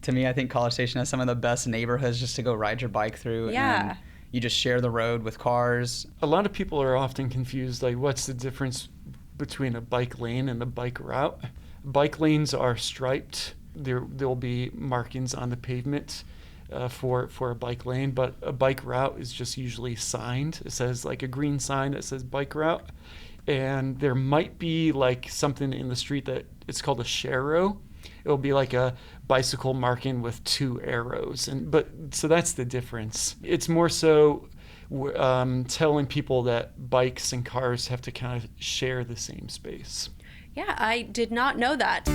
to me, I think College Station has some of the best neighborhoods just to go ride your bike through. Yeah. And you just share the road with cars. A lot of people are often confused, like what's the difference between a bike lane and a bike route? Bike lanes are striped. There'll be markings on the pavement for a bike lane, but a bike route is just usually signed. It says like a green sign that says bike route. And there might be like something in the street that it's called a sharrow. It'll be like a bicycle marking with 2 arrows, so that's the difference. It's more so telling people that bikes and cars have to kind of share the same space. Yeah, I did not know that.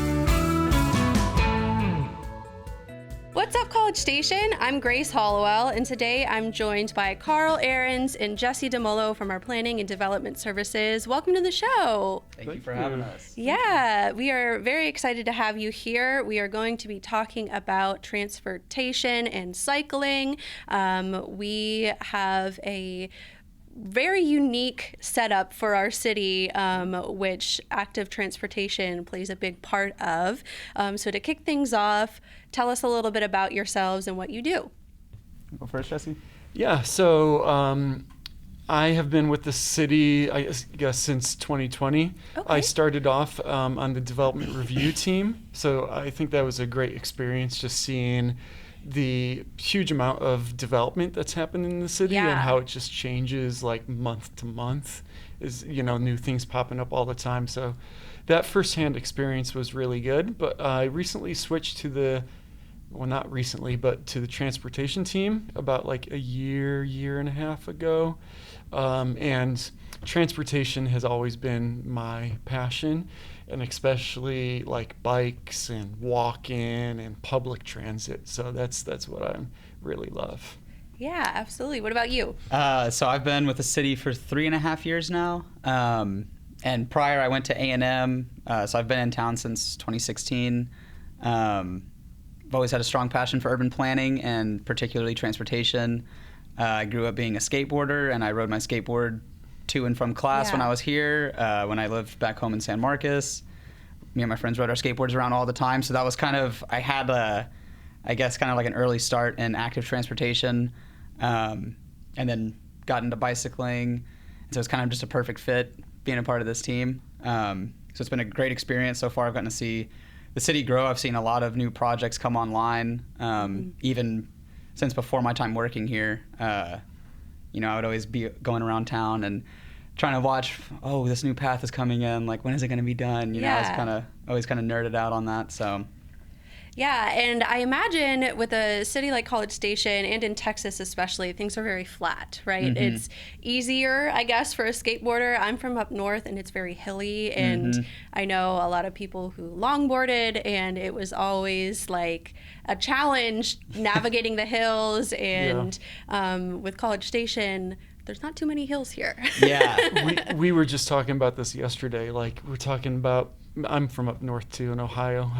What's up, College Station? I'm Grace Hollowell, and today I'm joined by Carl Ahrens and Jesse Dimeolo from our Planning and Development Services. Welcome to the show. Thank you for having us. Yeah, we are very excited to have you here. We are going to be talking about transportation and cycling. We have a very unique setup for our city, which active transportation plays a big part of. So to kick things off, tell us a little bit about yourselves and what you do. Go first, Jesse. Yeah, so I have been with the city, I guess, since 2020. Okay. I started off on the development review team, so I think that was a great experience, just seeing the huge amount of development that's happened in the city and how it just changes like month to month. Is new things popping up all the time. So that firsthand experience was really good. But I recently switched to not recently, but to the transportation team about like a year and a half ago. And transportation has always been my passion, and especially like bikes and walking and public transit. So that's what I really love. Yeah, absolutely. What about you? So I've been with the city for 3.5 years now. And prior I went to A&M. So I've been in town since 2016. I've always had a strong passion for urban planning and particularly transportation. I grew up being a skateboarder, and I rode my skateboard to and from class when I was here. When I lived back home in San Marcos, me and my friends rode our skateboards around all the time. So that was I had kind of like an early start in active transportation, and then got into bicycling. So it's kind of just a perfect fit being a part of this team. So it's been a great experience so far. I've gotten to see the city grow. I've seen a lot of new projects come online, even since before my time working here. I would always be going around town and trying to watch, this new path is coming in, like when is it going to be done? I was always kind of nerded out on that. So yeah, and I imagine with a city like College Station, and in Texas especially, things are very flat, right? Mm-hmm. It's easier, I guess, for a skateboarder. I'm from up north, and it's very hilly, and I know a lot of people who longboarded, and it was always like a challenge navigating the hills, and with College Station, there's not too many hills here. Yeah. we were just talking about this yesterday. Like, we're talking about, I'm from up north too, in Ohio,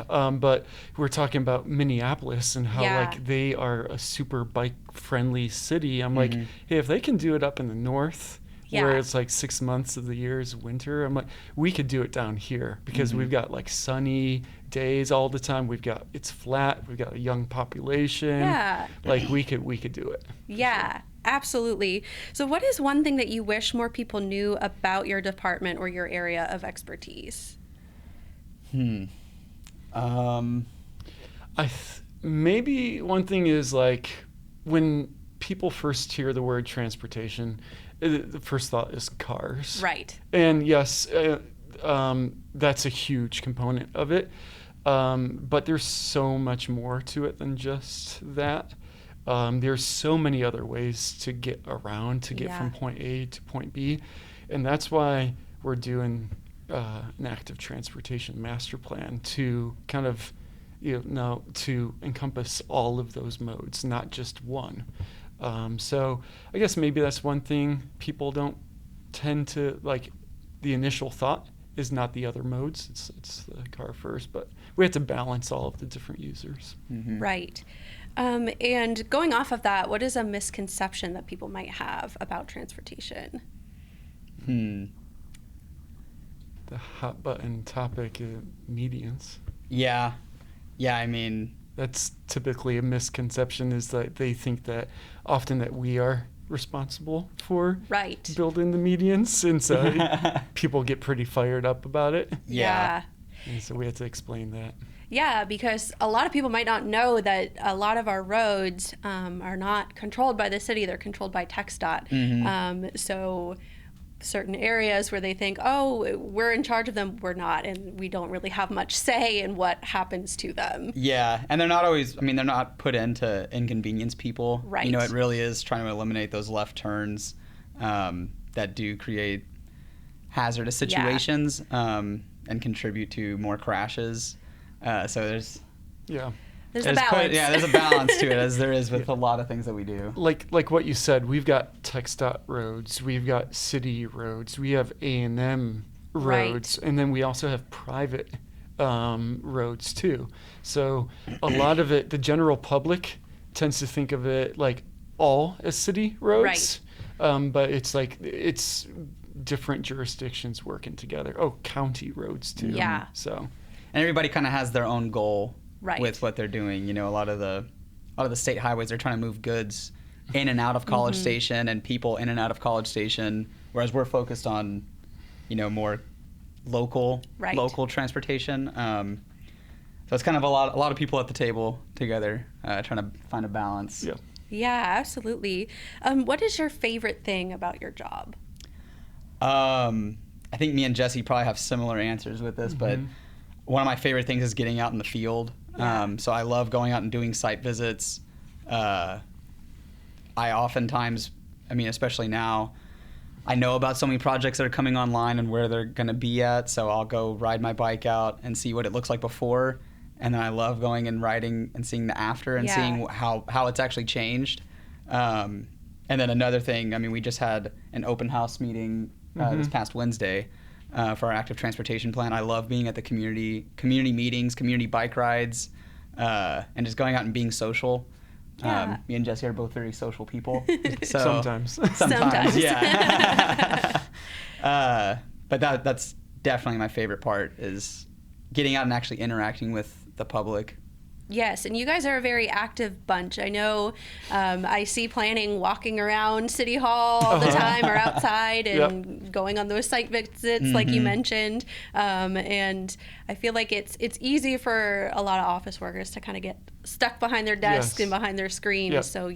but we're talking about Minneapolis and how like they are a super bike friendly city. I'm like, hey, if they can do it up in the north where it's like 6 months of the year is winter, I'm like, we could do it down here because we've got like sunny days all the time. It's flat. We've got a young population. Yeah. Like we could do it. Yeah. Absolutely. So what is one thing that you wish more people knew about your department or your area of expertise? Maybe one thing is like when people first hear the word transportation, the first thought is cars. Right. And yes, that's a huge component of it. But there's so much more to it than just that. There's so many other ways to get around, to get from point A to point B. And that's why we're doing an active transportation master plan to kind of, to encompass all of those modes, not just one. So I guess maybe that's one thing people don't tend to, like, the initial thought is not the other modes. It's the car first, but we have to balance all of the different users. Right. And going off of that, what is a misconception that people might have about transportation? The hot button topic, medians. Yeah. I mean, That's typically a misconception, is that they think that often that we are responsible for building the medians, and so people get pretty fired up about it. Yeah. And so we have to explain that. Yeah, because a lot of people might not know that a lot of our roads are not controlled by the city. They're controlled by TxDOT. So certain areas where they think, oh, we're in charge of them, we're not, and we don't really have much say in what happens to them. Yeah, and they're not always, they're not put in to inconvenience people. Right. It really is trying to eliminate those left turns that do create hazardous situations and contribute to more crashes. So there's a balance. There's a balance to it, as there is with a lot of things that we do. Like what you said, we've got TxDOT roads, we've got city roads, we have A&M roads, and then we also have private roads too. So a lot of it, the general public tends to think of it like all as city roads, but it's different jurisdictions working together. Oh, county roads too. Yeah. So. And everybody kind of has their own goal with what they're doing. A lot of the state highways, they're trying to move goods in and out of College Station and people in and out of College Station, whereas we're focused on, more local transportation. So it's kind of a lot of people at the table together trying to find a balance. Yeah. Yeah, absolutely. What is your favorite thing about your job? I think me and Jesse probably have similar answers with this, but one of my favorite things is getting out in the field. So I love going out and doing site visits. I oftentimes, especially now, I know about so many projects that are coming online and where they're going to be at. So I'll go ride my bike out and see what it looks like before. And then I love going and riding and seeing the after and seeing how it's actually changed. And then another thing, we just had an open house meeting this past Wednesday. For our active transportation plan. I love being at the community meetings, community bike rides, and just going out and being social. Me and Jesse are both very social people. So Sometimes, yeah. But that's definitely my favorite part, is getting out and actually interacting with the public. Yes, and you guys are a very active bunch. I know I see planning walking around City Hall all the time or outside and going on those site visits like you mentioned. And I feel like it's easy for a lot of office workers to kind of get stuck behind their desks and behind their screens. Yep. So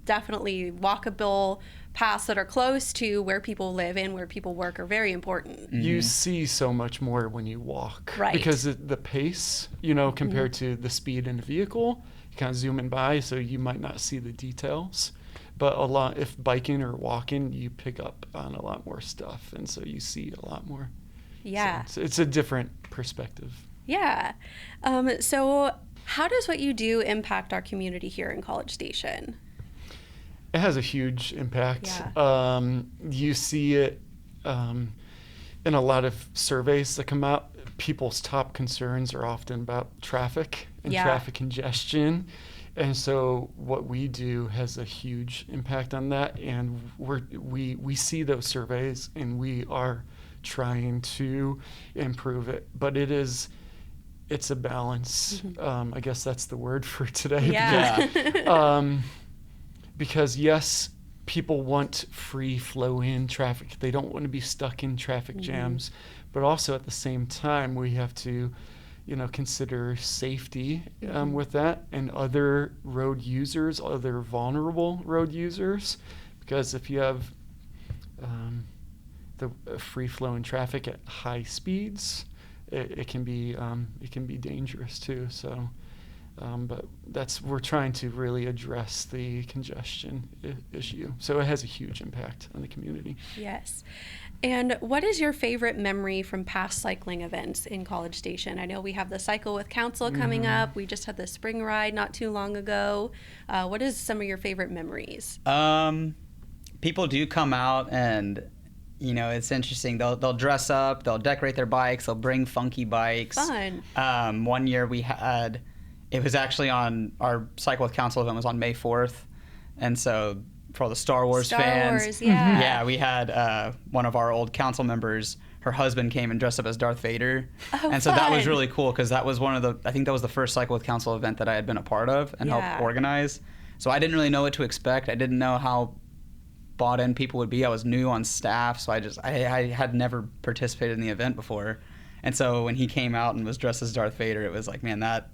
definitely walkable paths that are close to where people live and where people work are very important. You see so much more when you walk, because the pace, compared to the speed in a vehicle, you kind of zooming by, so you might not see the details. But if biking or walking, you pick up on a lot more stuff, and so you see a lot more. Yeah, so it's a different perspective. Yeah. So how does what you do impact our community here in College Station? It has a huge impact. Yeah. You see it in a lot of surveys that come out. People's top concerns are often about traffic and traffic congestion. And so what we do has a huge impact on that. And we see those surveys, and we are trying to improve it. But it's a balance. I guess that's the word for today. Yeah. Because yes, people want free flow in traffic. They don't want to be stuck in traffic jams. But also at the same time, we have to, consider safety with that, and other road users, other vulnerable road users. Because if you have the free flowing traffic at high speeds, it can be dangerous too. So. But we're trying to really address the congestion issue. So it has a huge impact on the community. Yes. And what is your favorite memory from past cycling events in College Station? I know we have the Cycle with Council coming up. We just had the spring ride not too long ago. What is some of your favorite memories? People do come out, and it's interesting. They'll dress up, they'll decorate their bikes, they'll bring funky bikes. Fun. One year it was actually on our Cycle with Council event was on May 4th. And so for all the Star Wars fans, yeah, we had one of our old council members her husband came and dressed up as Darth Vader. Oh, and so that was fun. really cool because that was I think that was the first Cycle with Council event that I had been a part of and helped organize. So I didn't really know what to expect. I didn't know how bought in people would be. I was new on staff, so I had never participated in the event before. And so when he came out and was dressed as Darth Vader, it was like, man, that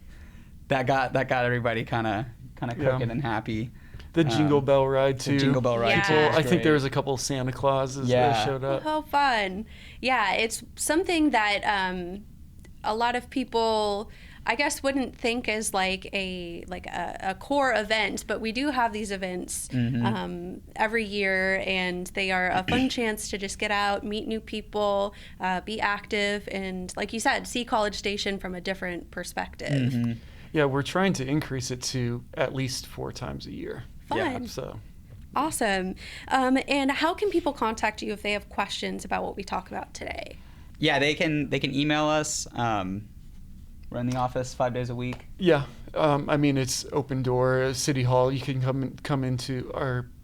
got everybody kind of cooking and happy. The Jingle Bell ride too. The Jingle Bell ride too. I think there was a couple of Santa Clauses that showed up. Oh, fun. Yeah, it's something that a lot of people, I guess, wouldn't think as like a core event, but we do have these events every year, and they are a fun chance to just get out, meet new people, be active, and like you said, see College Station from a different perspective. Mm-hmm. Yeah, we're trying to increase it to at least 4 times a year. Fun. Yeah, so. Awesome. And how can people contact you if they have questions about what we talk about today? Yeah, they can email us. We're in the office 5 days a week. Yeah, I mean, it's open door. City Hall, you can come into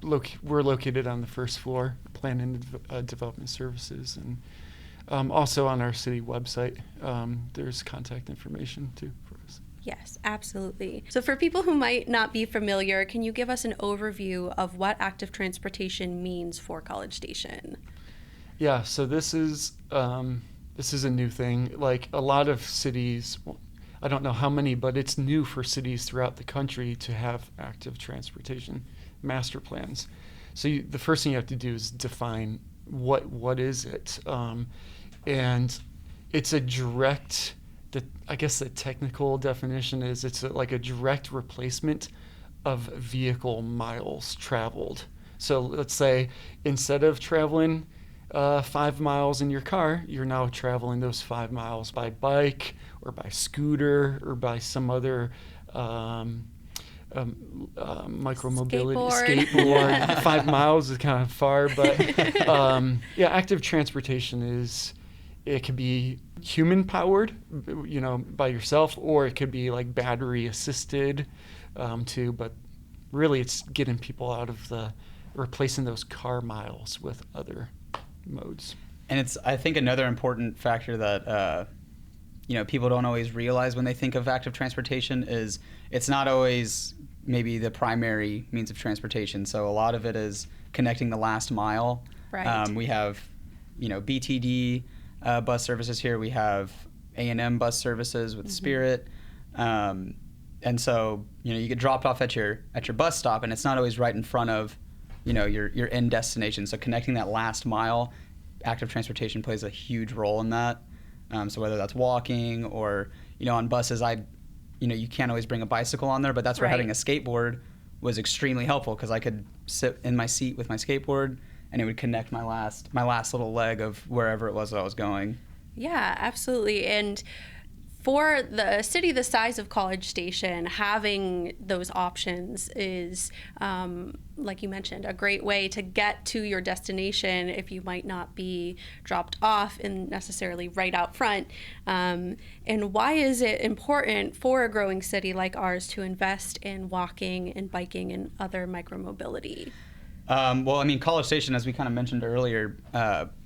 we're located on the first floor, Planning and Development Services, and also on our city website, there's contact information too for us. Yes, absolutely. So for people who might not be familiar, can you give us an overview of what active transportation means for College Station? Yeah, so this is a new thing. Like a lot of cities, I don't know how many, but it's new for cities throughout the country to have active transportation master plans. So the first thing you have to do is define what is it, and it's a direct. I guess the technical definition is it's like a direct replacement of vehicle miles traveled. So let's say instead of traveling 5 miles in your car, you're now traveling those 5 miles by bike or by scooter or by some other micromobility skateboard. 5 miles is kind of far, but active transportation it could be human powered, by yourself, or it could be like battery assisted too. But really, it's getting people out of replacing those car miles with other modes. And it's, I think, another important factor that people don't always realize when they think of active transportation is it's not always maybe the primary means of transportation. So a lot of it is connecting the last mile. Right. We have, BTD bus services here. We have A&M bus services with Spirit. And so, you get dropped off at your bus stop, and it's not always right in front of, your end destination. So connecting that last mile, active transportation plays a huge role in that. So whether that's walking or, on buses, you can't always bring a bicycle on there, but that's where having a skateboard was extremely helpful because I could sit in my seat with my skateboard and it would connect my last little leg of wherever it was that I was going. Yeah, absolutely. And for the city the size of College Station, having those options is, like you mentioned, a great way to get to your destination if you might not be dropped off and necessarily right out front. And why is it important for a growing city like ours to invest in walking and biking and other micromobility? College Station, as we kind of mentioned earlier,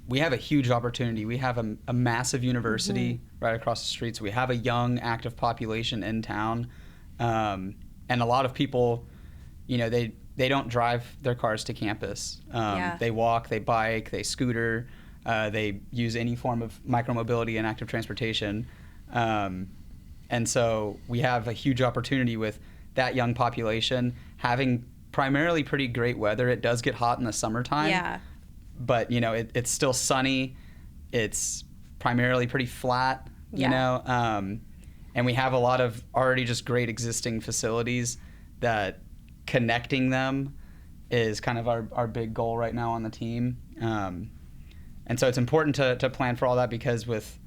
we have a huge opportunity. We have a massive university right across the street. So we have a young, active population in town. And a lot of people, they don't drive their cars to campus. They walk, they bike, they scooter, they use any form of micromobility and active transportation. And so we have a huge opportunity with that young population having primarily pretty great weather. It does get hot in the summertime. Yeah. But, it's still sunny. It's primarily pretty flat, and we have a lot of already just great existing facilities that connecting them is kind of our big goal right now on the team. And so it's important to plan for all that because with,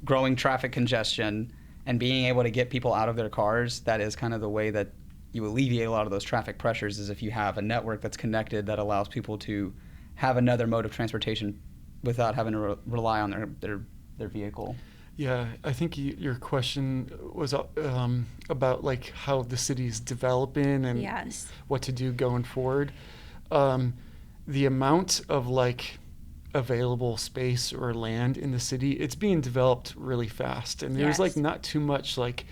growing traffic congestion and being able to get people out of their cars, that is kind of the way that you alleviate a lot of those traffic pressures is if you have a network that's connected that allows people to have another mode of transportation without having to rely on their vehicle. Yeah, I think your question was about like how the city's developing and what to do going forward. The amount of like available space or land in the city, it's being developed really fast. And there's like not too much like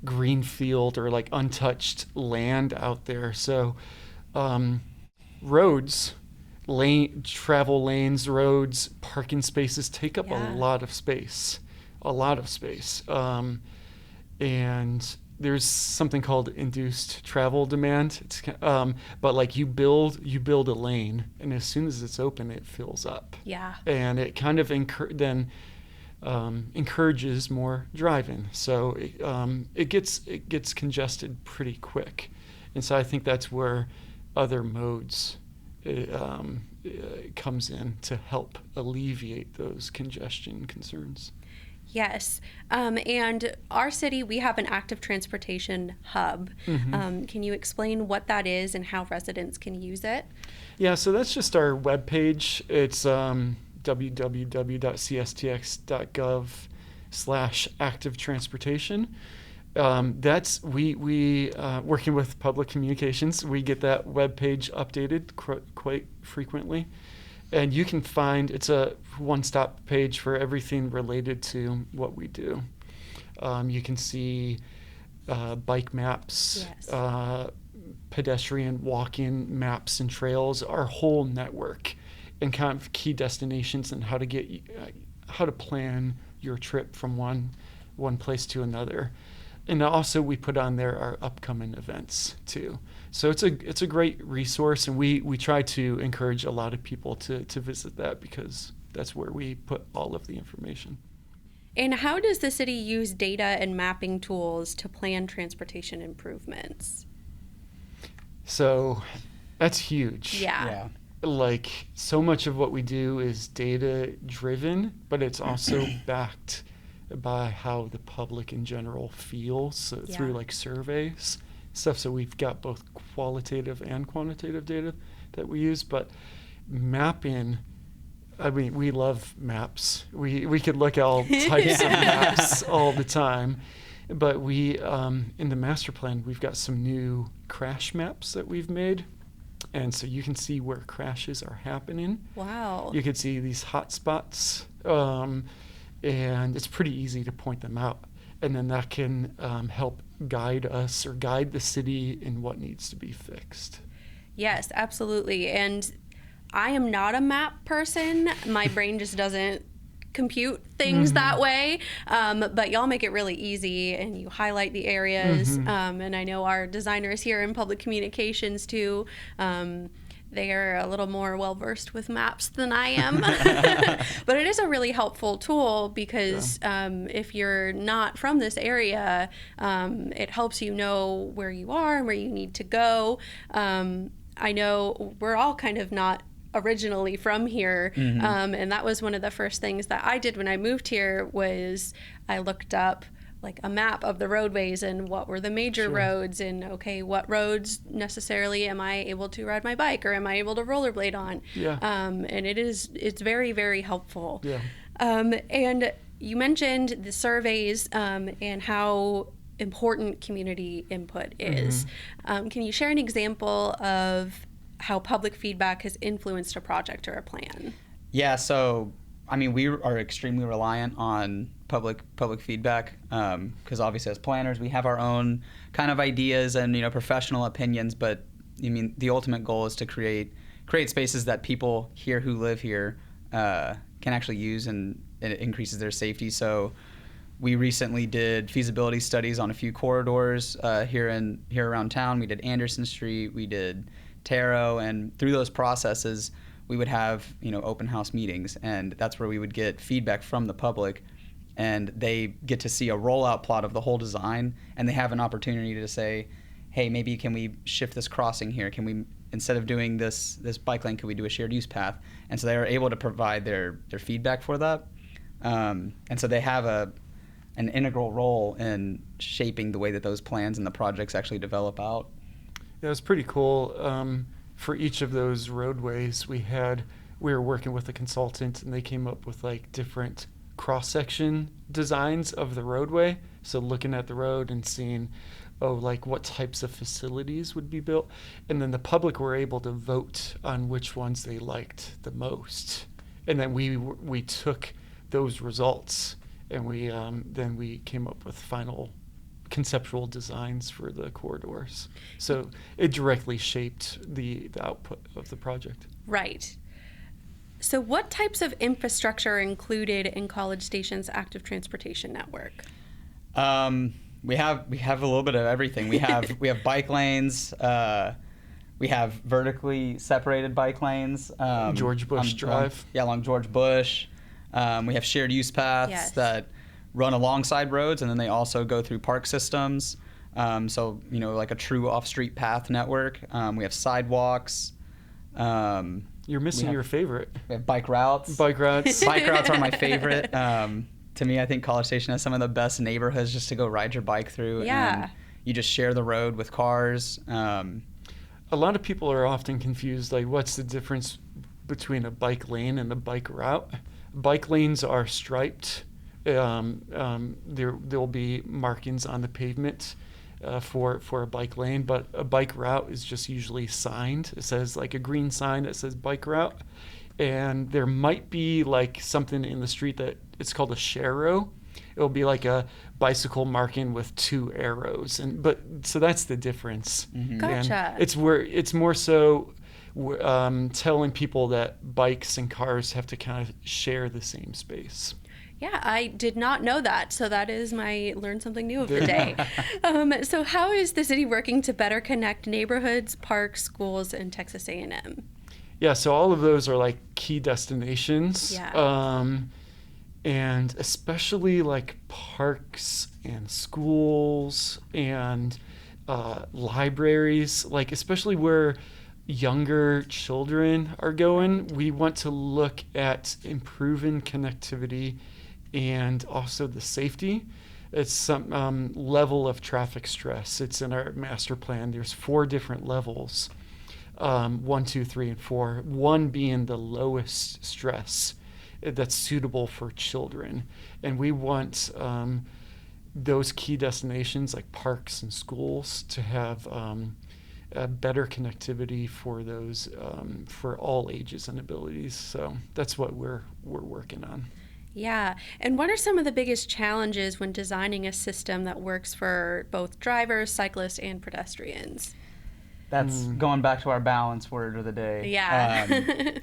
greenfield or like untouched land out there. So roads, travel lanes, roads, parking spaces take up a lot of space. And there's something called induced travel demand. It's but like you build a lane, and as soon as it's open, it fills up. Yeah. And it kind of encourages more driving. So it gets congested pretty quick, and so I think that's where other modes comes in to help alleviate those congestion concerns. Yes. And our city, we have an active transportation hub. Can you explain what that is and how residents can use it? Yeah, so that's just our webpage. It's www.cstx.gov/active transportation. That's we working with public communications. We get that webpage updated quite frequently. And you can find, it's a one-stop page for everything related to what we do. You can see bike maps, pedestrian walking maps and trails, our whole network, and kind of key destinations and how to plan your trip from one place to another. And also we put on there our upcoming events too. So it's a great resource, and we try to encourage a lot of people to visit that because that's where we put all of the information. And how does the city use data and mapping tools to plan transportation improvements? So that's huge. Yeah. Like so much of what we do is data driven, but it's also backed by how the public in general feels through like surveys stuff. So we've got both qualitative and quantitative data that we use, but mapping, I mean, we love maps. We could look at all types of maps all the time, but we in the master plan we've got some new crash maps that we've made, and so you can see where crashes are happening. Wow. You can see these hot spots, and it's pretty easy to point them out, and then that can help guide us or guide the city in what needs to be fixed. Yes, absolutely. And I am not a map person. My brain just doesn't compute things that way. But y'all make it really easy, and you highlight the areas. And I know our designers here in public communications too, they are a little more well-versed with maps than I am. But it is a really helpful tool because if you're not from this area, it helps you know where you are and where you need to go. I know we're all kind of not originally from here, and that was one of the first things that I did when I moved here was I looked up like a map of the roadways and what were the major roads, and okay, what roads necessarily am I able to ride my bike or am I able to rollerblade on? And it's very, very helpful. And you mentioned the surveys and how important community input is. Can you share an example of how public feedback has influenced a project or a plan? Yeah, so I mean, we are extremely reliant on public feedback because obviously as planners we have our own kind of ideas and professional opinions, but I mean the ultimate goal is to create spaces that people here who live here can actually use, and it increases their safety. So we recently did feasibility studies on a few corridors here around town. We did Anderson Street, we did Taro, and through those processes we would have open house meetings, and that's where we would get feedback from the public, and they get to see a rollout plot of the whole design, and they have an opportunity to say, hey, maybe can we shift this crossing here? Can we, instead of doing this bike lane, could we do a shared use path? And so they are able to provide their feedback for that, and so they have an integral role in shaping the way that those plans and the projects actually develop out. Yeah, it was pretty cool. For each of those roadways, we were working with a consultant, and they came up with like different cross-section designs of the roadway. So looking at the road and seeing, like what types of facilities would be built. And then the public were able to vote on which ones they liked the most. And then we took those results and then we came up with final conceptual designs for the corridors. So it directly shaped the output of the project. Right. So what types of infrastructure are included in College Station's active transportation network? We have a little bit of everything. We have bike lanes. We have vertically separated bike lanes. George Bush Drive. Along George Bush. We have shared use paths that run alongside roads, and then they also go through park systems. So, like a true off-street path network. We have sidewalks. You're missing your favorite. We have bike routes. Bike routes. Bike routes are my favorite. To me, I think College Station has some of the best neighborhoods just to go ride your bike through. Yeah. And you just share the road with cars. A lot of people are often confused, like, what's the difference between a bike lane and a bike route? Bike lanes are striped. There will be markings on the pavement for a bike lane, but a bike route is just usually signed. It says, like, a green sign that says bike route, and there might be like something in the street that it's called a sharrow. It'll be like a bicycle marking with 2 arrows, so that's the difference. Mm-hmm. Gotcha. And it's more so telling people that bikes and cars have to kind of share the same space. Yeah, I did not know that. So that is my learn something new of the day. So how is the city working to better connect neighborhoods, parks, schools, and Texas A&M? Yeah, so all of those are like key destinations. Yeah. And especially like parks and schools and libraries, like especially where younger children are going, we want to look at improving connectivity and also the safety. It's some level of traffic stress. It's in our master plan. There's 4 different levels, 1, 2, 3, and 4. 1 being the lowest stress that's suitable for children. And we want those key destinations like parks and schools to have a better connectivity for those for all ages and abilities. So that's what we're working on. Yeah. And what are some of the biggest challenges when designing a system that works for both drivers, cyclists, and pedestrians? That's going back to our balance word of the day. Yeah.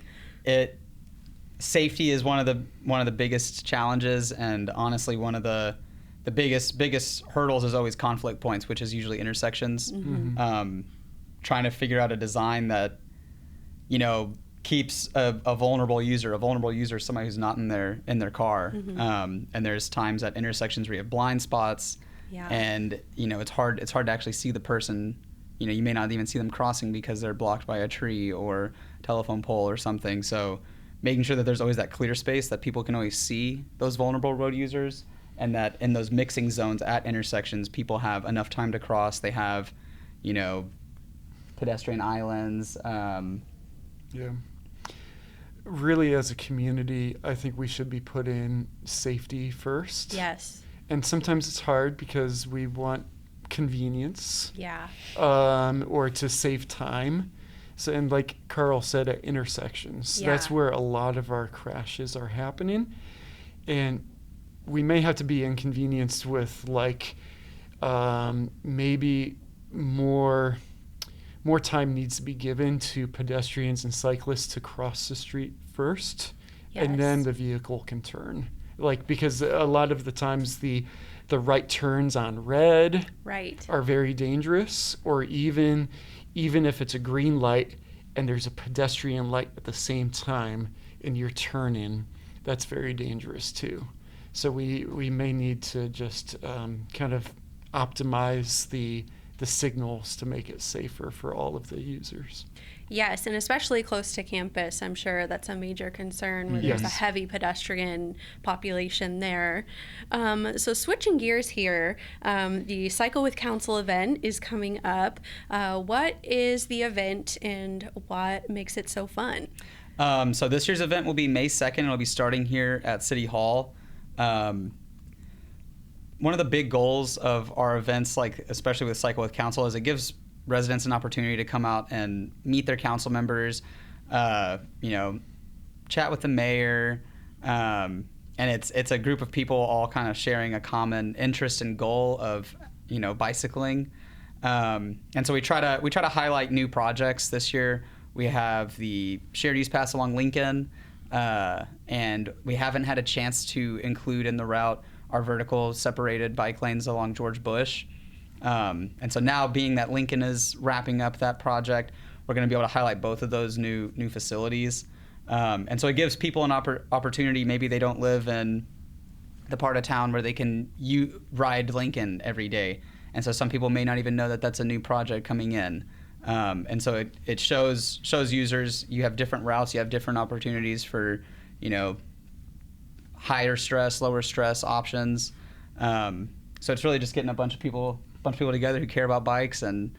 Safety is one of the biggest challenges, and honestly, one of the biggest hurdles is always conflict points, which is usually intersections. Mm-hmm. Trying to figure out a design that, keeps a vulnerable user. A vulnerable user is somebody who's not in their car. Mm-hmm. And there's times at intersections where you have blind spots, and it's hard to actually see the person. You may not even see them crossing because they're blocked by a tree or telephone pole or something. So making sure that there's always that clear space that people can always see those vulnerable road users, and that in those mixing zones at intersections, people have enough time to cross. They have, pedestrian islands. Yeah. Really, as a community, I think we should be putting safety first. Yes. And sometimes it's hard because we want convenience. Yeah. Or to save time. So, and like Carl said, at intersections, that's where a lot of our crashes are happening. And we may have to be inconvenienced with maybe more time needs to be given to pedestrians and cyclists to cross the street first, and then the vehicle can turn. Because a lot of the times the right turns on red are very dangerous, or even if it's a green light and there's a pedestrian light at the same time and you're turning, that's very dangerous too. So we may need to just kind of optimize the signals to make it safer for all of the users. Yes, and especially close to campus, I'm sure that's a major concern where there's a heavy pedestrian population there. So switching gears here, the Cycle with Council event is coming up. What is the event and what makes it so fun? So this year's event will be May 2nd. It'll be starting here at City Hall. One of the big goals of our events, especially with Cycle with Council, is it gives residents an opportunity to come out and meet their council members, chat with the mayor, and it's a group of people all kind of sharing a common interest and goal of bicycling. And so we try to highlight new projects. This year we have the shared use pass along Lincoln, and we haven't had a chance to include in the route our vertical separated bike lanes along George Bush. And so now, being that Lincoln is wrapping up that project, we're going to be able to highlight both of those new facilities. And so it gives people an opportunity. Maybe they don't live in the part of town where they can ride Lincoln every day. And so some people may not even know that that's a new project coming in. And so it shows users you have different routes, you have different opportunities for, higher stress, lower stress options. So it's really just getting a bunch of people together who care about bikes, and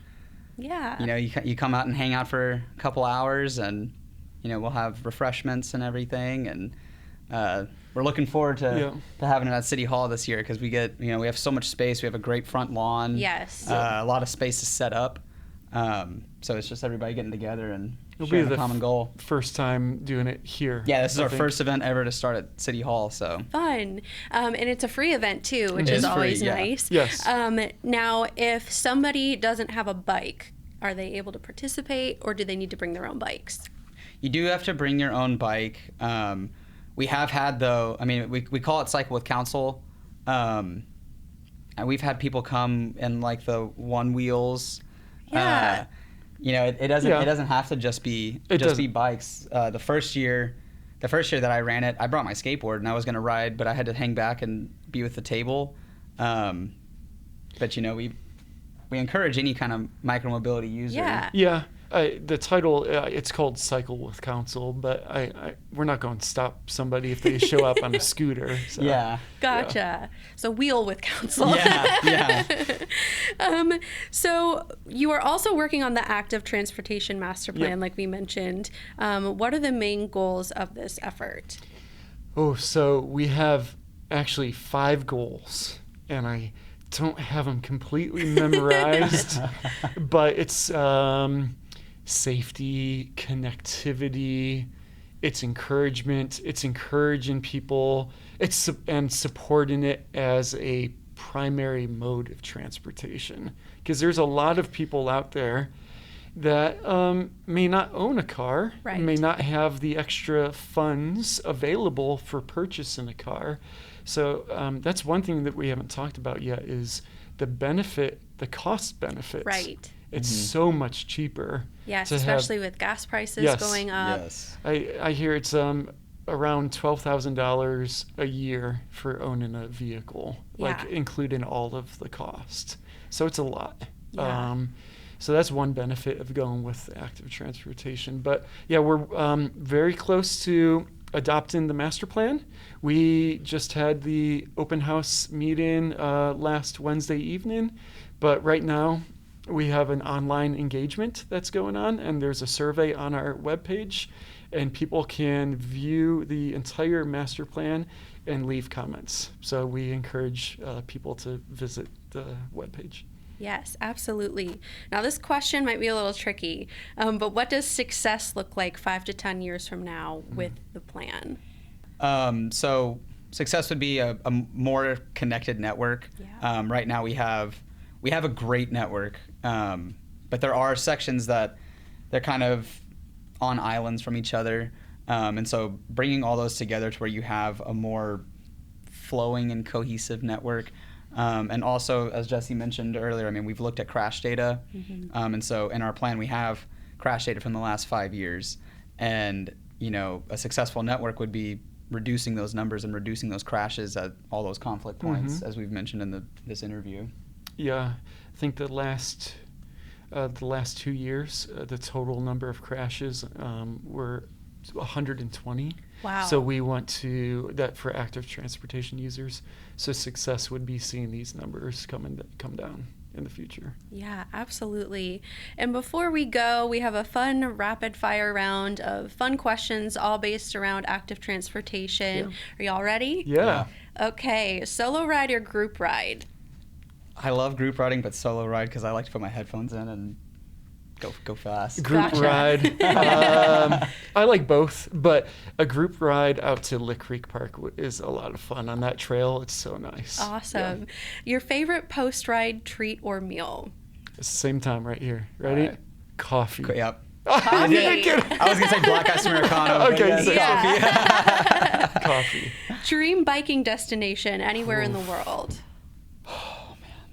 you come out and hang out for a couple hours, and we'll have refreshments and everything, and we're looking forward to having it at City Hall this year, because we have so much space. We have a great front lawn. Yes. A lot of space to set up. So it's just everybody getting together and sharing a common goal. First time doing it here. Yeah, this is our first event ever to start at City Hall. So fun, and it's a free event too, which is always nice. Yes. Now, if somebody doesn't have a bike, are they able to participate, or do they need to bring their own bikes? You do have to bring your own bike. We have had, though, we call it Cycle with Council. And we've had people come in like the one wheels. Yeah. It doesn't have to just be bikes. The first year that I ran it, I brought my skateboard and I was going to ride, but I had to hang back and be with the table. But we encourage any kind of micromobility user. Yeah. Yeah. The title, it's called Cycle with Council, but we're not going to stop somebody if they show up on a scooter. So, yeah. Gotcha. Yeah. So wheel with council. Yeah. So you are also working on the active transportation master plan, like we mentioned. What are the main goals of this effort? So we have actually 5 goals, and I don't have them completely memorized, but it's safety, connectivity, it's encouragement, it's encouraging people, and supporting it as a primary mode of transportation. Because there's a lot of people out there that may not own a car, right, may not have the extra funds available for purchasing a car. So that's one thing that we haven't talked about yet is the cost benefit. Right. It's so much cheaper. Yes, especially with gas prices going up. Yes. I hear it's around $12,000 a year for owning a vehicle, like including all of the cost. So it's a lot. Yeah. So that's one benefit of going with active transportation. But yeah, we're very close to adopting the master plan. We just had the open house meeting last Wednesday evening, but right now we have an online engagement that's going on, and there's a survey on our webpage, and people can view the entire master plan and leave comments. So we encourage people to visit the webpage. Yes, absolutely. Now, this question might be a little tricky, but what does success look like 5 to 10 years from now with the plan? So success would be a more connected network. Yeah. Right now we have a great network, but there are sections that they're kind of on islands from each other. And so bringing all those together to where you have a more flowing and cohesive network. And also, as Jesse mentioned earlier, we've looked at crash data. And so in our plan, we have crash data from the last 5 years. And, a successful network would be reducing those numbers and reducing those crashes at all those conflict points, as we've mentioned in this interview. Yeah, I think the last 2 years, the total number of crashes were 120. Wow. So we want to that for active transportation users. So success would be seeing these numbers come down in the future. Yeah, absolutely. And before we go, we have a fun rapid fire round of fun questions, all based around active transportation. Yeah. Are y'all ready? Yeah. Okay, solo ride or group ride? I love group riding, but solo ride because I like to put my headphones in and go fast. Group Gotcha. ride. I like both, but a group ride out to Lick Creek Park is a lot of fun on that trail. It's so nice. Awesome. Yeah. Your favorite post-ride treat or meal? It's the same time right here. Ready? All right. Coffee. Yep. Coffee. I was gonna say black ice Americano. but Okay, yes, so- Yeah. Coffee. Dream biking destination anywhere in the world?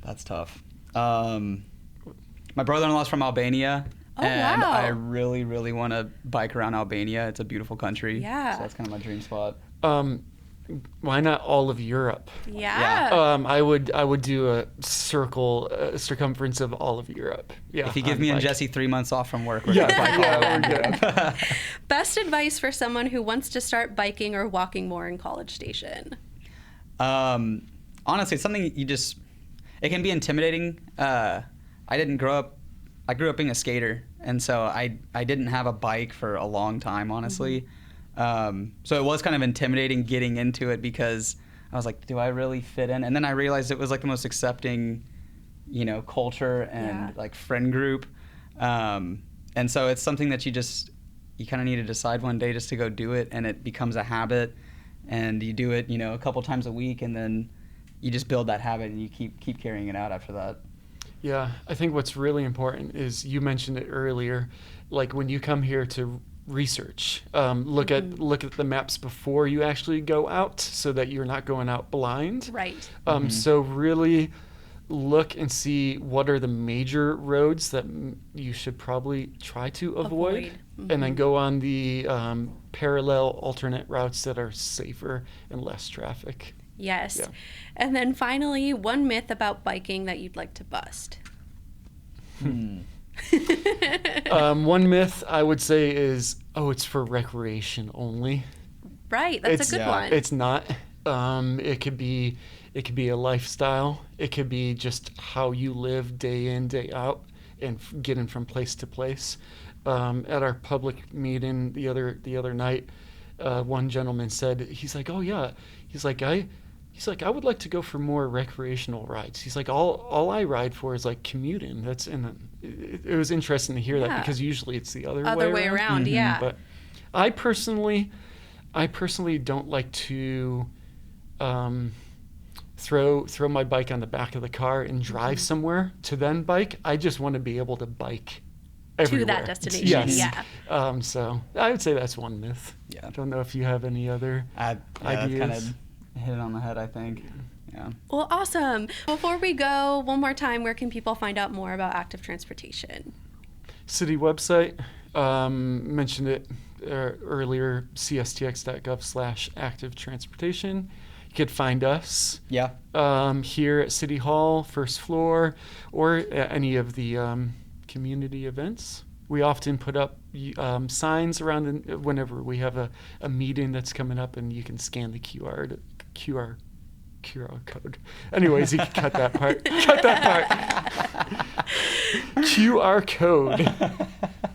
That's tough. My brother-in-law's from Albania. Oh, and wow. I really, really want to bike around Albania. It's a beautiful country. Yeah. So that's kind of my dream spot. Why not all of Europe? Yeah. I would do a circumference of all of Europe. Yeah. If you give me and Jesse 3 months off from work, we're Yeah, gonna bike all yeah, around we're good. Europe. Best advice for someone who wants to start biking or walking more in College Station? Honestly, it's something it can be intimidating. I grew up being a skater, and so I didn't have a bike for a long time, honestly. So it was kind of intimidating getting into it because I was like, do I really fit in? And then I realized it was like the most accepting, culture and like friend group. And so it's something that you kind of need to decide one day just to go do it, and it becomes a habit, and you do it, a couple times a week, and then you just build that habit and you keep carrying it out after that. Yeah, I think what's really important is, you mentioned it earlier, like when you come here to research, look at the maps before you actually go out, so that you're not going out blind. Right. So really look and see what are the major roads that you should probably try to avoid. And then go on the parallel alternate routes that are safer and less traffic. Yes. Yeah. And then finally, one myth about biking that you'd like to bust. One myth I would say is, it's for recreation only. Right. That's a good one. It's not. It could be a lifestyle. It could be just how you live day in, day out, and getting from place to place. At our public meeting the other night, one gentleman said, he's like, oh yeah, I would like to go for more recreational rides. He's like, all I ride for is like commuting. It was interesting to hear that, because usually it's the other way around. Yeah. But I personally don't like to throw my bike on the back of the car and drive somewhere to then bike. I just want to be able to bike everywhere. To that destination. Yes. Yeah. So I would say that's one myth. Yeah. I don't know if you have any other ideas. That's kind of hit it on the head, I think. Yeah. Well, awesome. Before we go, one more time, where can people find out more about active transportation? City website, mentioned it earlier, cstx.gov/active transportation. You could find us here at City Hall, first floor, or at any of the community events. We often put up signs around whenever we have a meeting that's coming up, and you can scan the QR code. Anyways, you can cut that part. QR code.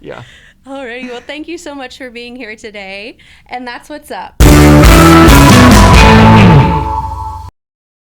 Yeah. Alrighty. Well, thank you so much for being here today. And that's what's up.